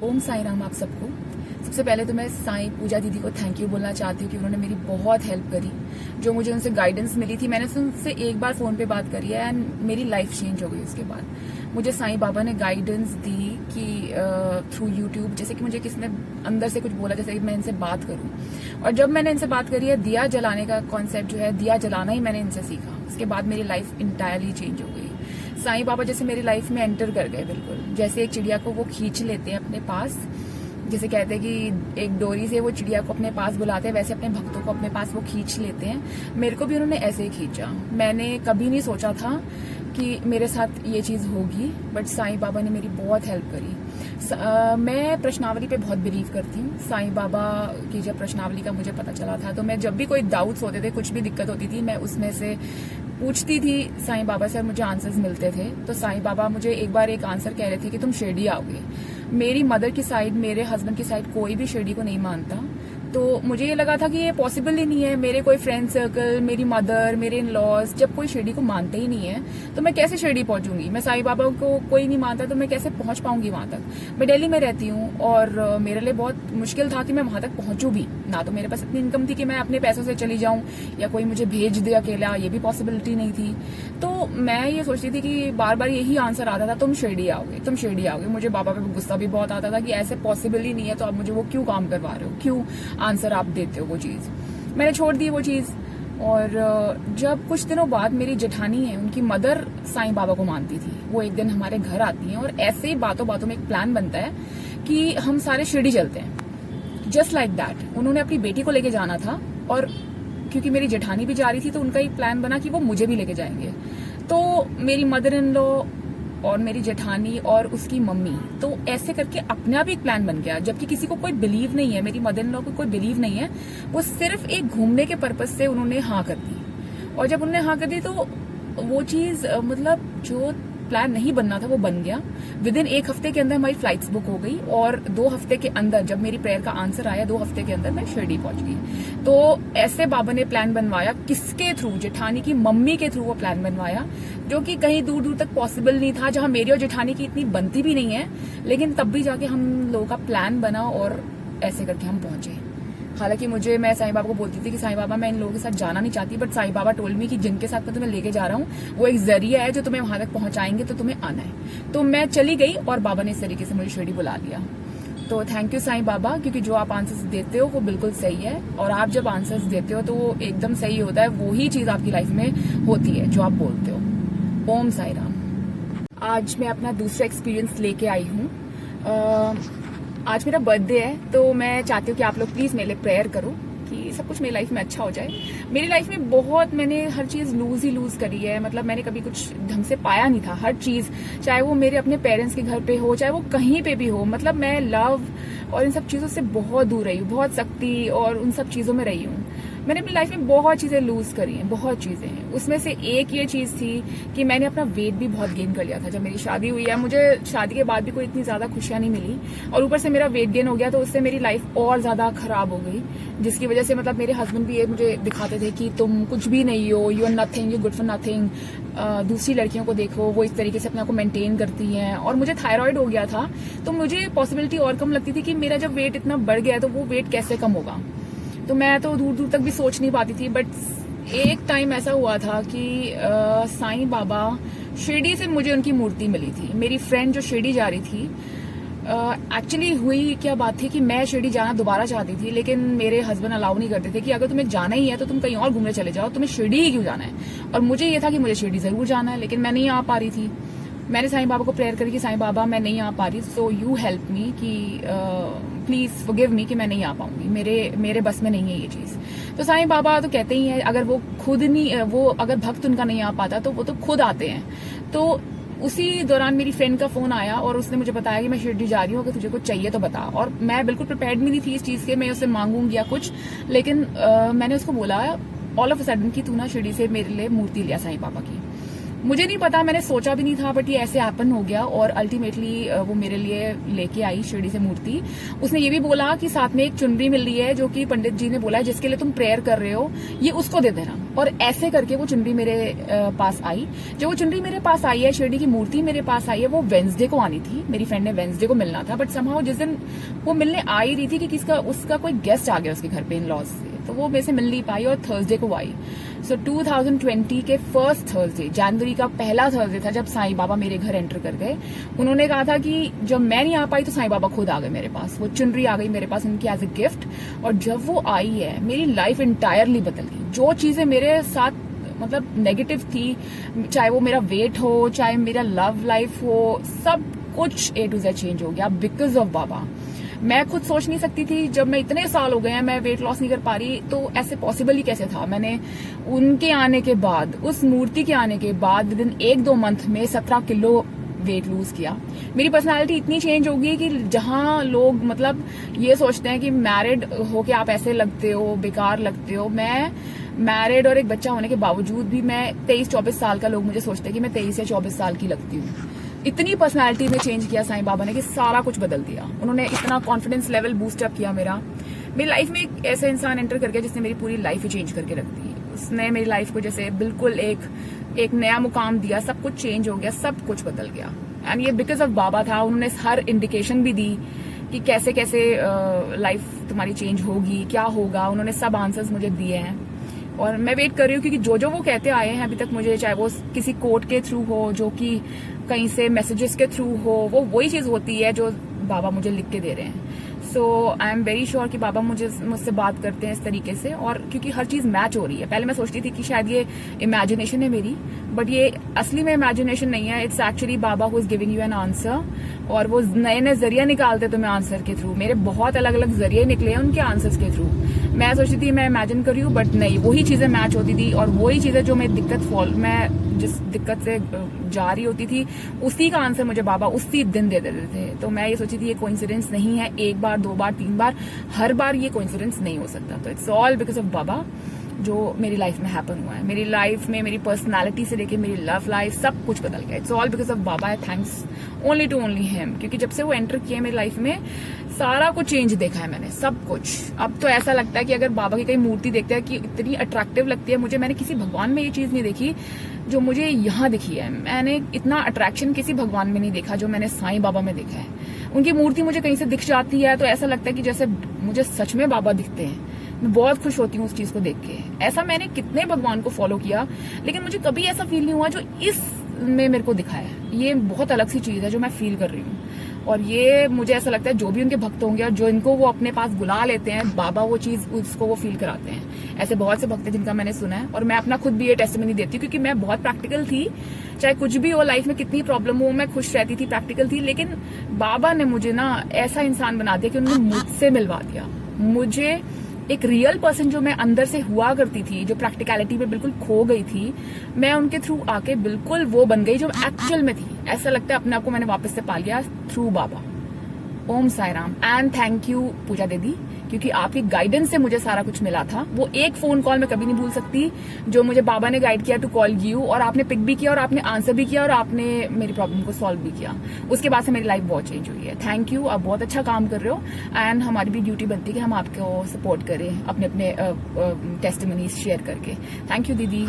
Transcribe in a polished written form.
ओम साई राम आप सबको। सबसे पहले तो मैं साईं पूजा दीदी को थैंक यू बोलना चाहती हूँ कि उन्होंने मेरी बहुत हेल्प करी। जो मुझे उनसे गाइडेंस मिली थी, मैंने उनसे एक बार फोन पे बात करी है एंड मेरी लाइफ चेंज हो गई। उसके बाद मुझे साईं बाबा ने गाइडेंस दी कि थ्रू यूट्यूब, जैसे कि मुझे किसी ने अंदर से कुछ बोला जैसे कि मैं इनसे बात करूं, और जब मैंने इनसे बात करी है, दिया जलाने का कॉन्सेप्ट जो है, दिया जलाना ही मैंने इनसे सीखा। उसके बाद मेरी लाइफ इंटायरली चेंज हो गई। साईं बाबा जैसे मेरी लाइफ में एंटर कर गए, बिल्कुल जैसे एक चिड़िया को वो खींच लेते हैं अपने पास। जैसे कहते हैं कि एक डोरी से वो चिड़िया को अपने पास बुलाते हैं, वैसे अपने भक्तों को अपने पास वो खींच लेते हैं। मेरे को भी उन्होंने ऐसे ही खींचा। मैंने कभी नहीं सोचा था कि मेरे साथ ये चीज होगी, बट साईं बाबा ने मेरी बहुत हेल्प करी। मैं प्रश्नावली पे बहुत बिलीव करती हूँ। साईं बाबा की जब प्रश्नावली का मुझे पता चला था, तो मैं जब भी कोई डाउट्स होते थे, कुछ भी दिक्कत होती थी, मैं उसमें से पूछती थी साईं बाबा से और मुझे आंसर्स मिलते थे। तो साईं बाबा मुझे एक बार एक आंसर कह रहे थे कि तुम शिरडी आओगे। मेरी मदर की साइड, मेरे हस्बैंड की साइड कोई भी शिरडी को नहीं मानता, तो मुझे ये लगा था कि ये पॉसिबल ही नहीं है। मेरे कोई फ्रेंड सर्कल, मेरी मदर, मेरे इन लॉज जब कोई शिरडी को मानते ही नहीं है, तो मैं कैसे शिरडी पहुंचूंगी। मैं साईं बाबा को कोई नहीं मानता, तो मैं कैसे पहुंच पाऊंगी वहां तक। मैं दिल्ली में रहती हूँ और मेरे लिए बहुत मुश्किल था कि मैं वहां तक पहुंचूं भी। ना तो मेरे पास इतनी इनकम थी कि मैं अपने पैसों से चली जाऊं या कोई मुझे भेज दे अकेला, ये भी पॉसिबिलिटी नहीं थी। तो मैं ये सोचती थी कि बार बार यही आंसर आता था, तुम शिरडी आओगे, तुम शिरडी आओगे। मुझे बाबा पे गुस्सा भी बहुत आता था कि ऐसे पॉसिबल ही नहीं है, तो आप मुझे वो क्यों काम करवा रहे हो, क्यों आंसर आप देते हो वो चीज। मैंने छोड़ दी वो चीज। और जब कुछ दिनों बाद मेरी जेठानी है, उनकी मदर साईं बाबा को मानती थी, वो एक दिन हमारे घर आती हैं और ऐसे ही बातों बातों में एक प्लान बनता है कि हम सारे शिरडी चलते हैं। जस्ट लाइक दैट उन्होंने अपनी बेटी को लेके जाना था, और क्योंकि मेरी जेठानी भी जा रही थी, तो उनका एक प्लान बना कि वो मुझे भी लेके जाएंगे। तो मेरी मदर इन लॉ और मेरी जेठानी और उसकी मम्मी, तो ऐसे करके अपने आप एक प्लान बन गया। जबकि किसी को कोई बिलीव नहीं है, मेरी मदर इन लॉ को कोई बिलीव नहीं है, वो सिर्फ एक घूमने के पर्पज से उन्होंने हाँ कर दी। और जब उन्होंने हाँ कर दी, तो वो चीज मतलब जो प्लान नहीं बनना था वो बन गया। विद इन 1 हफ्ते के अंदर हमारी फ्लाइट्स बुक हो गई, और 2 हफ्ते के अंदर जब मेरी प्रेयर का आंसर आया, 2 हफ्ते के अंदर मैं शिरडी पहुंच गई। तो ऐसे बाबा ने प्लान बनवाया, किसके थ्रू, जेठानी की मम्मी के थ्रू वो प्लान बनवाया, जो कि कहीं दूर दूर तक पॉसिबल नहीं था, जहां मेरी और जेठानी की इतनी बनती भी नहीं है, लेकिन तब भी जाके हम लोगों का प्लान बना और ऐसे करके हम पहुंचे। हालांकि मैं साईं बाबा को बोलती थी कि साईं बाबा मैं इन लोगों के साथ जाना नहीं चाहती, but Sai Baba told me कि जिनके साथ मैं तुम्हें लेके जा रहा हूँ वो एक जरिया है जो तुम्हें वहां तक पहुंचाएंगे, तो तुम्हें आना है। तो मैं चली गई और बाबा ने इस तरीके से मुझे शिरडी बुला लिया। तो थैंक यू साईं बाबा, क्योंकि जो आप आंसर्स देते हो वो बिल्कुल सही है, और आप जब आंसर्स देते हो तो वो एकदम सही होता है। वो ही चीज आपकी लाइफ में होती है जो आप बोलते हो। ओम साई राम। आज मैं अपना दूसरा एक्सपीरियंस लेके आई हूँ। आज मेरा बर्थडे है, तो मैं चाहती हूँ कि आप लोग प्लीज मेरे लिए प्रेयर करो कि सब कुछ मेरी लाइफ में अच्छा हो जाए। मेरी लाइफ में मैंने हर चीज लूज ही लूज करी है। मतलब मैंने कभी कुछ ढंग से पाया नहीं था। हर चीज, चाहे वो मेरे अपने पेरेंट्स के घर पे हो, चाहे वो कहीं पे भी हो, मतलब मैं लव और इन सब चीजों से बहुत दूर रही हूँ, बहुत सख्ती और उन सब चीजों में रही हूँ। मैंने अपनी लाइफ में बहुत चीजें लूज करी हैं, बहुत चीजें। उसमें से एक ये चीज थी कि मैंने अपना वेट भी बहुत गेन कर लिया था। जब मेरी शादी हुई है, मुझे शादी के बाद भी कोई इतनी ज्यादा खुशियां नहीं मिली, और ऊपर से मेरा वेट गेन हो गया, तो उससे मेरी लाइफ और ज्यादा खराब हो गई, जिसकी वजह से मतलब मेरे हस्बैंड भी ये मुझे दिखाते थे कि तुम कुछ भी नहीं हो, you are nothing, you good for nothing. दूसरी लड़कियों को देखो, वो इस तरीके से अपने आप को मेंटेन करती हैं। और मुझे थायराइड हो गया था, तो मुझे पॉसिबिलिटी और कम लगती थी कि मेरा जब वेट इतना बढ़ गया तो वो वेट कैसे कम होगा। तो मैं तो दूर दूर तक भी सोच नहीं पाती थी। बट एक टाइम ऐसा हुआ था कि साईं बाबा, शिरडी से मुझे उनकी मूर्ति मिली थी। मेरी फ्रेंड जो शिरडी जा रही थी, एक्चुअली हुई क्या बात थी कि मैं शिरडी जाना दोबारा चाहती थी, लेकिन मेरे हस्बैंड अलाउ नहीं करते थे कि अगर तुम्हें जाना ही है तो तुम कहीं और घूमने चले जाओ, तुम्हें शिरडी ही क्यों जाना है। और मुझे ये था कि मुझे शिरडी जरूर जाना है, लेकिन मैं नहीं आ पा रही थी। मैंने साईं बाबा को प्रेयर करी कि साईं बाबा मैं नहीं आ पा रही, सो यू हेल्प मी कि प्लीज फॉरगिव मी कि मैं नहीं आ पाऊंगी, मेरे बस में नहीं है ये चीज। तो साईं बाबा तो कहते ही हैं, अगर वो खुद नहीं, वो अगर भक्त उनका नहीं आ पाता तो वो तो खुद आते हैं। तो उसी दौरान मेरी फ्रेंड का फोन आया और उसने मुझे बताया कि मैं शिरडी जा रही हूँ, अगर तुझे कुछ चाहिए तो बता। और मैं बिल्कुल प्रिपेयर्ड भी नहीं थी इस चीज के, मैं उससे मांगूंगी या कुछ, लेकिन मैंने उसको बोला ऑल ऑफ अ सडन कि तू ना शिरडी से मेरे लिए मूर्ति लिया साईं बाबा की। मुझे नहीं पता, मैंने सोचा भी नहीं था, बट ये ऐसे हैपन हो गया। और अल्टीमेटली वो मेरे लिए लेके आई शिरडी से मूर्ति। उसने ये भी बोला कि साथ में एक चुनरी मिल रही है जो कि पंडित जी ने बोला है जिसके लिए तुम प्रेयर कर रहे हो, ये उसको दे देना। और ऐसे करके वो चुनरी मेरे पास आई। जो वो चुनरी मेरे पास आई है, शिरडी की मूर्ति मेरे पास आई है, वो वेंसडे को आनी थी। मेरी फ्रेंड ने वेंसडे को मिलना था, बट समहाउ जिस दिन वो मिलने आ ही रही थी कि किसका उसका कोई गेस्ट आ गया उसके घर पे इन लॉज से, तो वो मेरे से मिल नहीं पाई और थर्सडे को आई। सो 2020 के फर्स्ट थर्सडे, जनवरी का पहला थर्सडे था जब साईं बाबा मेरे घर एंटर कर गए। उन्होंने कहा था कि जब मैं नहीं आ पाई तो साईं बाबा खुद आ गए मेरे पास। वो चुनरी आ गई मेरे पास उनकी एज ए गिफ्ट, और जब वो आई है मेरी लाइफ इंटायरली बदल गई। जो चीजें मेरे साथ मतलब नेगेटिव थी, चाहे वो मेरा वेट हो, चाहे मेरा लव लाइफ हो, सब कुछ A to Z चेंज हो गया बिकॉज ऑफ बाबा। मैं खुद सोच नहीं सकती थी, जब मैं इतने साल हो गए हैं मैं वेट लॉस नहीं कर पा रही, तो ऐसे पॉसिबल ही कैसे था। मैंने उनके आने के बाद, उस मूर्ति के आने के बाद विद इन 1-2 मंथ में 17 किलो वेट लूज किया। मेरी पर्सनालिटी इतनी चेंज हो गई कि जहां लोग मतलब ये सोचते हैं कि मैरिड होके आप ऐसे लगते हो, बेकार लगते हो, मैं मैरिड और एक बच्चा होने के बावजूद भी मैं 23-24 साल का, लोग मुझे सोचते हैं कि मैं 23 या 24 साल की लगती हूँ। इतनी पर्सनालिटी में चेंज किया साईं बाबा ने कि सारा कुछ बदल दिया। उन्होंने इतना कॉन्फिडेंस लेवल बूस्ट अप किया मेरा। मेरी लाइफ में एक ऐसा इंसान एंटर कर गया जिसने मेरी पूरी लाइफ ही चेंज करके रख दी। उसने मेरी लाइफ को जैसे बिल्कुल एक नया मुकाम दिया, सब कुछ चेंज हो गया, सब कुछ बदल गया। एंड ये बिकॉज ऑफ बाबा था। उन्होंने हर इंडिकेशन भी दी कि कैसे कैसे लाइफ तुम्हारी चेंज होगी, क्या होगा। उन्होंने सब आंसर्स मुझे दिए हैं और मैं वेट कर रही हूँ, क्योंकि जो वो कहते आए हैं अभी तक मुझे, चाहे वो किसी कोर्ट के थ्रू हो, जो कि कहीं से मैसेजेस के थ्रू हो, वो वही चीज होती है जो बाबा मुझे लिख के दे रहे हैं। सो आई एम वेरी श्योर कि बाबा मुझसे बात करते हैं इस तरीके से, और क्योंकि हर चीज मैच हो रही है। पहले मैं सोचती थी कि शायद ये इमेजिनेशन है मेरी, बट ये असली में इमेजिनेशन नहीं है। It's actually Baba who is giving you an answer, और वो नए नए जरिया निकालते तुम्हें आंसर के थ्रू। मेरे बहुत अलग अलग जरिए निकले हैं उनके आंसर्स के थ्रू। मैं सोचती थी मैं इमेजिन कर रही हूँ, बट नहीं, वही चीजें मैच होती थी, और वही चीजें जो मैं जिस दिक्कत से जा रही होती थी, उसी का आंसर मुझे बाबा उसी दिन दे देते थे। तो मैं ये सोची थी ये कोइंसिडेंस नहीं है, 1 बार 2 बार 3 बार, हर बार ये कोइंसिडेंस नहीं हो सकता। तो इट्स ऑल बिकॉज ऑफ बाबा जो मेरी लाइफ में हैपन हुआ है। मेरी लाइफ में मेरी पर्सनालिटी से लेके मेरी लव लाइफ सब कुछ बदल गया। It's all because of Baba. Thanks only to only him, क्योंकि जब से वो एंटर किए मेरी लाइफ में सारा कुछ चेंज देखा है मैंने, सब कुछ। अब तो ऐसा लगता है कि अगर बाबा की कहीं मूर्ति देखते हैं कि इतनी अट्रैक्टिव लगती है मुझे। मैंने किसी भगवान में ये चीज नहीं देखी जो मुझे यहाँ दिखी है। मैंने इतना अट्रैक्शन किसी भगवान में नहीं देखा जो मैंने साईं बाबा में देखा है। उनकी मूर्ति मुझे कहीं से दिख जाती है तो ऐसा लगता है कि जैसे मुझे सच में बाबा दिखते हैं। मैं बहुत खुश होती हूँ उस चीज को देख के। ऐसा मैंने कितने भगवान को फॉलो किया, लेकिन मुझे कभी ऐसा फील नहीं हुआ जो इस में मेरे को दिखा है। ये बहुत अलग सी चीज है जो मैं फील कर रही हूँ, और ये मुझे ऐसा लगता है जो भी उनके भक्त होंगे और जो इनको वो अपने पास बुला लेते हैं, बाबा वो चीज उसको वो फील कराते हैं। ऐसे बहुत से भक्त हैं जिनका मैंने सुना है, और मैं अपना खुद भी ये टेस्टिमनी देती हूँ, क्योंकि मैं बहुत प्रैक्टिकल थी। चाहे कुछ भी हो लाइफ में, कितनी प्रॉब्लम हो, मैं खुश रहती थी, प्रैक्टिकल थी। लेकिन बाबा ने मुझे ना ऐसा इंसान बना दिया कि उन्होंने मुझसे मिलवा दिया। मुझे एक रियल पर्सन जो मैं अंदर से हुआ करती थी, जो प्रैक्टिकलिटी में बिल्कुल खो गई थी, मैं उनके थ्रू आके बिल्कुल वो बन गई जो एक्चुअल में थी। ऐसा लगता है अपने आप को मैंने वापस से पा लिया through Baba. Om Sai Ram and thank you Puja didi, क्योंकि आपकी गाइडेंस से मुझे सारा कुछ मिला था। वो एक फोन कॉल मैं कभी नहीं भूल सकती जो मुझे बाबा ने गाइड किया टू कॉल यू, और आपने पिक भी किया और आपने आंसर भी किया और आपने मेरी प्रॉब्लम को सॉल्व भी किया। उसके बाद से मेरी लाइफ बहुत चेंज हुई है। थैंक यू, आप बहुत अच्छा काम कर रहे हो, एंड हमारी भी ड्यूटी बनती है कि हम आपको सपोर्ट करें अपने अपने टेस्टिमनीज शेयर करके। थैंक यू दीदी।